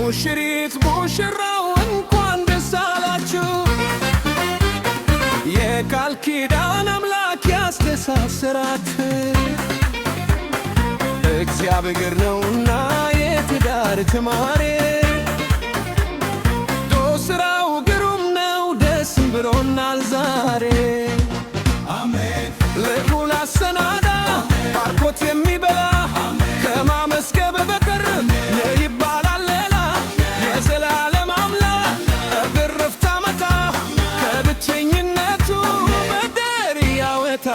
ሙሽሪት ሙሽራው እንኳን ደስ አላችሁ የቃል ኪዳን አምላክ ያስተሳሰራት እግዚአብሔር ነውና የትዳር ተማሪ ስራው ግሩም ነው ደስ ብሎናል ዛሬ አሜን ልቡን አሰናዳ ባርኮት የሚበላ ከማመስገብ በቀር ይባላል ሌላ የዘላለም አምላክ እረፍት አመጣ ከብቸኝነቱ በደር ያወጣ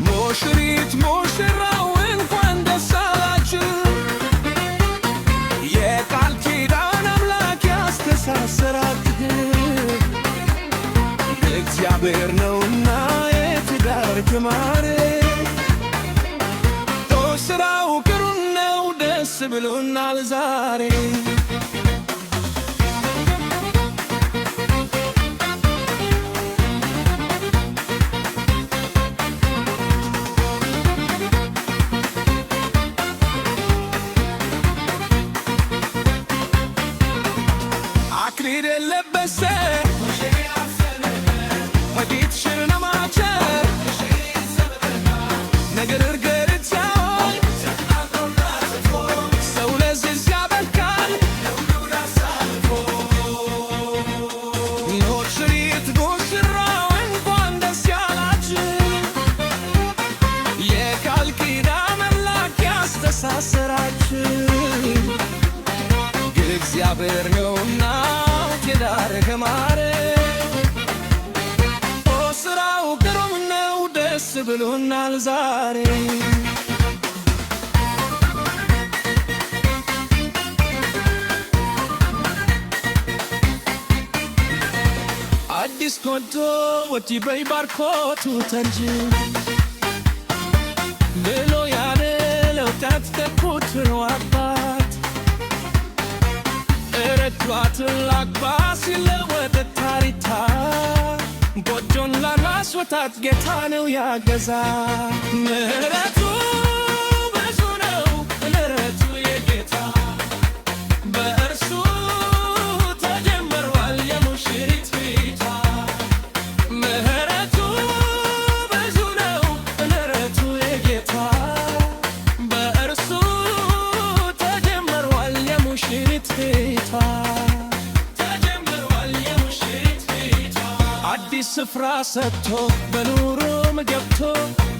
ሙሽሪት ሙሽራው እንኳን ደስ አላችሁ የቃል ኪዳን አምላክ ያስተሳሰራት እግዚአብሔር ነውና የትዳር ተማሪ ስራው ግሩም ነው ደስ ብሎናል ዛሬ አክሊል የለበሰ ወዲት ሽርነማቸ ነገር እርገርቻው ሰው ለዚህ ሲያበቃል ሙሽሪት ሙሽራው እንኳን ደስ ያላችሁ የቃል ኪዳን አምላክ ያስተሳሰራችሁ እግዚአብሔር ነውና የትዳር ተማሪ ስራው ግሩም ነው ደስ ብሎናል ዛሬ አዲስ ኮንቶ ወዲ በይ ባርኮቱ ተንጂ ብሎ ያለ ለውጣት ተኩት ነው አባት እረቷት ላግባ ሲለወጥ ታሪታ ጎጆን ላስወጣት ጌታ ነው ያገዛ ምሕረቱ ብዙ ነው ምሕረቱ የጌታ በእርሱ ተጀምሯል የሙሽሪት ቤታ ምሕረቱ ብዙ ነው ምሕረቱ የጌታ በእርሱ ተጀምሯል የሙሽሪት ቤታ አዲስ ስፍራ ሰጥቶ በኑሮም ገብቶ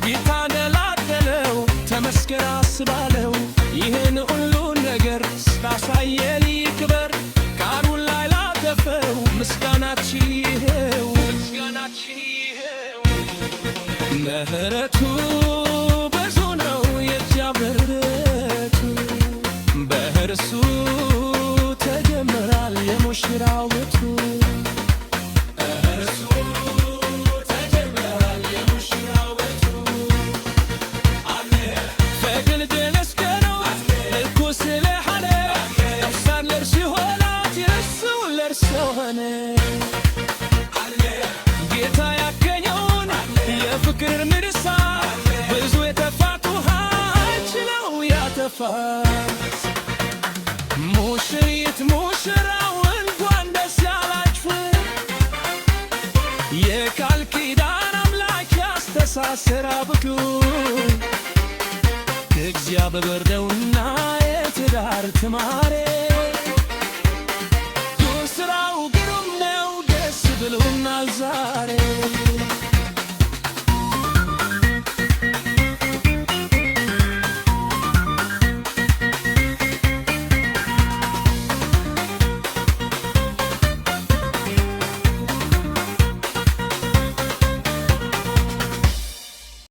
ጌታ ደላደለው ተመስገን አስባለው ይህን ሁሉ ነገር ስላሳየን ይክበር ቃሉን ላይ ላተፈው ምስጋናችን ይኸው ምሕረቱ ብዙ ነው የእግዚአብሔር ምሕረቱ በእርሱ ተጀምራል የሙሽራው ቤቱ ጌታ ያገኘውን የፍቅር ምርሳ ብዙ የተፋቱ ችለው ያተፋት ሙሽሪት ሙሽራው እንኳን ደስ ያላችሁ የቃል ኪዳን አምላክ ያስተሳሰራችሁ እግዚአብሔር ነውና የትዳር ተማሪ